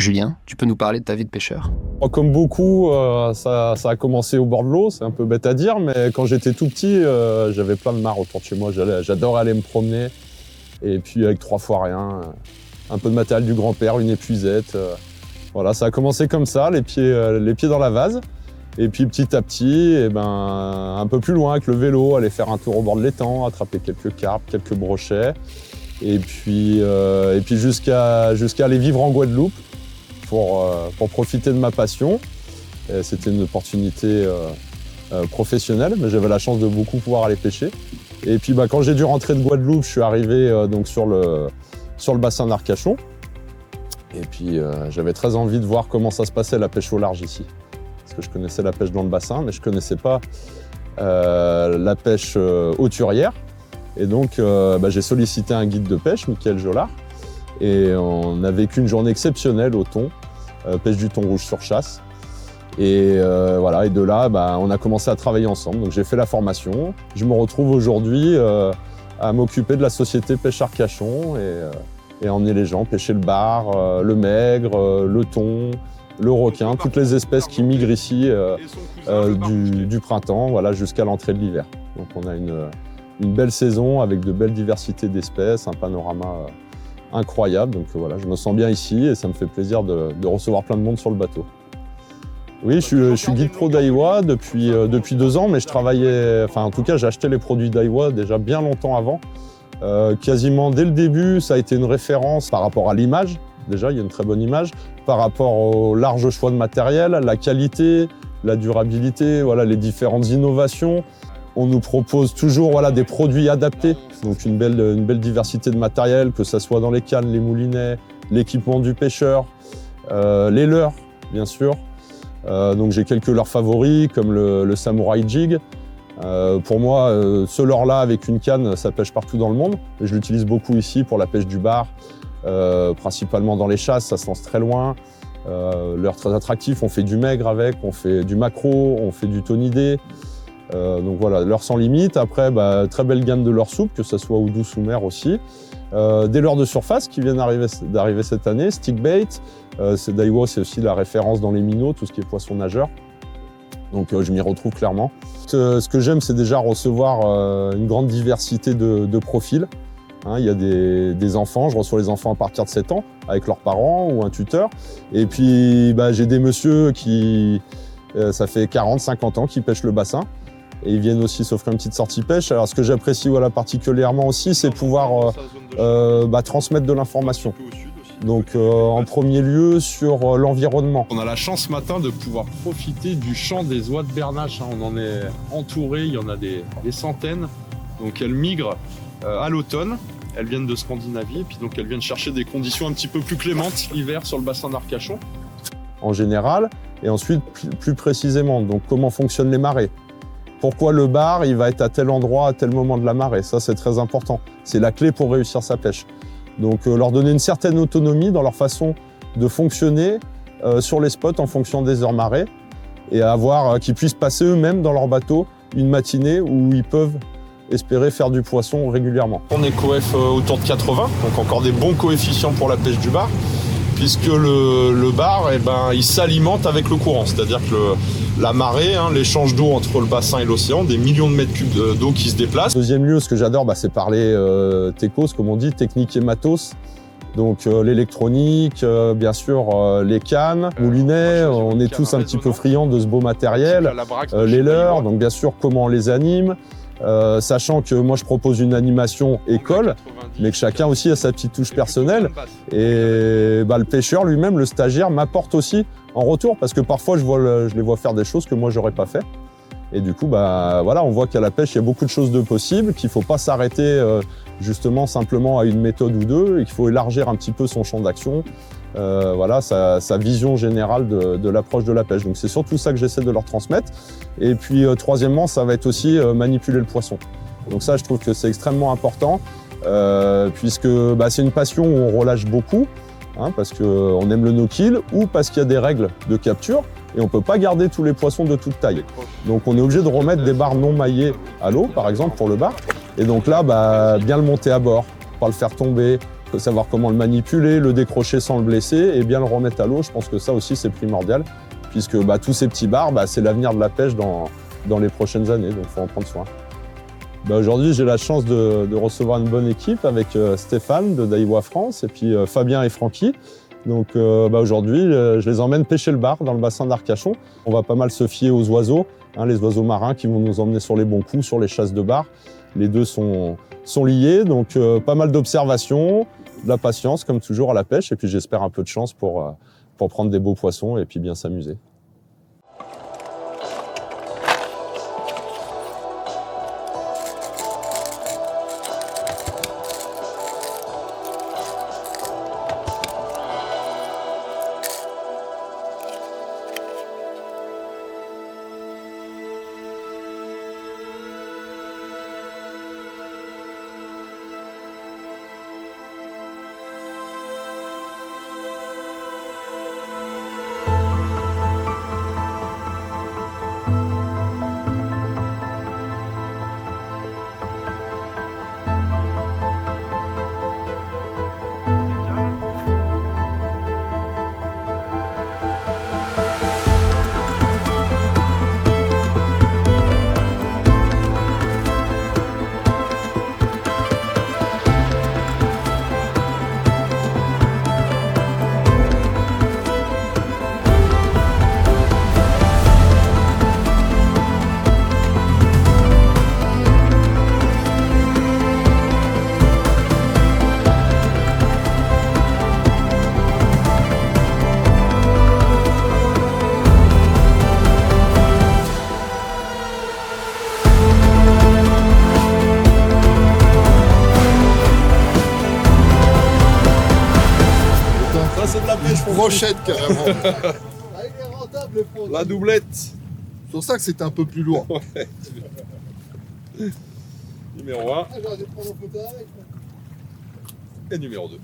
Julien, tu peux nous parler de ta vie de pêcheur? Comme beaucoup, ça a commencé au bord de l'eau, c'est un peu bête à dire, mais quand j'étais tout petit, j'avais plein de mares autour de chez moi. J'adorais aller me promener, et puis avec 3 fois rien, un peu de matériel du grand-père, une épuisette. Voilà, ça a commencé comme ça, les pieds dans la vase. Et puis petit à petit, un peu plus loin avec le vélo, aller faire un tour au bord de l'étang, attraper quelques carpes, quelques brochets. Et puis jusqu'à aller vivre en Guadeloupe pour profiter de ma passion. C'était une opportunité professionnelle, mais j'avais la chance de beaucoup pouvoir aller pêcher. Et puis quand j'ai dû rentrer de Guadeloupe, je suis arrivé donc sur le bassin d'Arcachon. Et puis j'avais très envie de voir comment ça se passait la pêche au large ici. Parce que je connaissais la pêche dans le bassin, mais je ne connaissais pas la pêche hauturière. Et donc j'ai sollicité un guide de pêche, Michael Jollard, et on a vécu une journée exceptionnelle au thon, pêche du thon rouge sur chasse. Et voilà, et de là, on a commencé à travailler ensemble. Donc j'ai fait la formation. Je me retrouve aujourd'hui à m'occuper de la société Pêche Arcachon et emmener les gens pêcher le bar, le maigre, le thon, le requin, toutes les espèces qui migrent ici du printemps, voilà, jusqu'à l'entrée de l'hiver. Donc on a une belle saison avec de belles diversités d'espèces, un panorama incroyable. Donc voilà, je me sens bien ici et ça me fait plaisir de recevoir plein de monde sur le bateau. Oui, je suis guide pro Daiwa depuis 2 ans, mais je travaillais, en tout cas j'ai acheté les produits Daiwa déjà bien longtemps avant. Quasiment dès le début, ça a été une référence par rapport à l'image. Déjà, il y a une très bonne image. Par rapport au large choix de matériel, la qualité, la durabilité, voilà, les différentes innovations. On nous propose toujours des produits adaptés, donc une belle diversité de matériel, que ce soit dans les cannes, les moulinets, l'équipement du pêcheur, les leurres, bien sûr. Donc j'ai quelques leurres favoris, comme le Samurai Jig. Pour moi, ce leurre-là, avec une canne, ça pêche partout dans le monde. Et je l'utilise beaucoup ici pour la pêche du bar, principalement dans les chasses, ça se lance très loin. Leurre très attractif, on fait du maigre avec, on fait du maquereau, on fait du thonidé. Donc voilà, leurre sans limite. Après, très belle gamme de leurres souples, que ce soit eau douce ou mer aussi. Des leurres de surface qui viennent d'arriver cette année, stickbait. Daiwa, c'est aussi la référence dans les minots, tout ce qui est poisson nageur. Donc je m'y retrouve clairement. Ce que j'aime, c'est déjà recevoir une grande diversité de profils. Il y a des enfants, je reçois les enfants à partir de 7 ans, avec leurs parents ou un tuteur. Et puis j'ai des messieurs qui, ça fait 40, 50 ans, qui pêchent le bassin. Et ils viennent aussi s'offrir une petite sortie pêche. Alors ce que j'apprécie particulièrement aussi, c'est pouvoir transmettre de l'information. Donc en premier lieu sur l'environnement. On a la chance ce matin de pouvoir profiter du champ des oies de bernache. On en est entouré, il y en a des centaines. Donc elles migrent à l'automne. Elles viennent de Scandinavie et puis donc elles viennent chercher des conditions un petit peu plus clémentes l'hiver sur le bassin d'Arcachon. En général, et ensuite plus précisément, donc comment fonctionnent les marées. Pourquoi le bar il va être à tel endroit à tel moment de la marée, ça c'est très important. C'est la clé pour réussir sa pêche. Donc leur donner une certaine autonomie dans leur façon de fonctionner sur les spots en fonction des heures marées et qu'ils puissent passer eux-mêmes dans leur bateau une matinée où ils peuvent espérer faire du poisson régulièrement. On est coef autour de 80, donc encore des bons coefficients pour la pêche du bar, puisque le bar il s'alimente avec le courant, c'est-à-dire que la marée, l'échange d'eau entre le bassin et l'océan, des millions de mètres cubes d'eau qui se déplacent. Deuxième lieu, ce que j'adore, c'est parler techos, comme on dit, technique et matos. Donc l'électronique, bien sûr les cannes, moulinets, on est tous un petit peu friands de ce beau matériel, les leurres, donc bien sûr comment on les anime, sachant que moi je propose une animation école, mais que chacun aussi a sa petite touche personnelle. Et le pêcheur lui-même, le stagiaire, m'apporte aussi en retour, parce que parfois je les vois faire des choses que moi j'aurais pas fait. Et du coup, on voit qu'à la pêche, il y a beaucoup de choses de possibles, qu'il ne faut pas s'arrêter justement simplement à une méthode ou deux, et qu'il faut élargir un petit peu son champ d'action, sa vision générale de l'approche de la pêche. Donc c'est surtout ça que j'essaie de leur transmettre. Et puis troisièmement, ça va être aussi manipuler le poisson. Donc ça, je trouve que c'est extrêmement important, puisque c'est une passion où on relâche beaucoup, parce qu'on aime le no-kill, ou parce qu'il y a des règles de capture. Et on ne peut pas garder tous les poissons de toute taille. Donc on est obligé de remettre des barres non maillées à l'eau, par exemple, pour le bar. Et donc là, bien le monter à bord, pas le faire tomber, faut savoir comment le manipuler, le décrocher sans le blesser et bien le remettre à l'eau. Je pense que ça aussi c'est primordial, puisque tous ces petits bars, c'est l'avenir de la pêche dans les prochaines années, donc il faut en prendre soin. Aujourd'hui, j'ai la chance de recevoir une bonne équipe avec Stéphane de Daiwa France et puis Fabien et Francky. Donc aujourd'hui, je les emmène pêcher le bar dans le bassin d'Arcachon. On va pas mal se fier aux oiseaux, les oiseaux marins qui vont nous emmener sur les bons coups, sur les chasses de bar. Les deux sont liés, donc pas mal d'observations, de la patience comme toujours à la pêche et puis j'espère un peu de chance pour prendre des beaux poissons et puis bien s'amuser. C'est de la pêche brochette carrément. Ah, il est rentable le fond. La doublette. C'est pour ça que c'était un peu plus lourd. Ouais. Numéro 1 Ah, j'aurais dû prendre en photo avec. et numéro 2.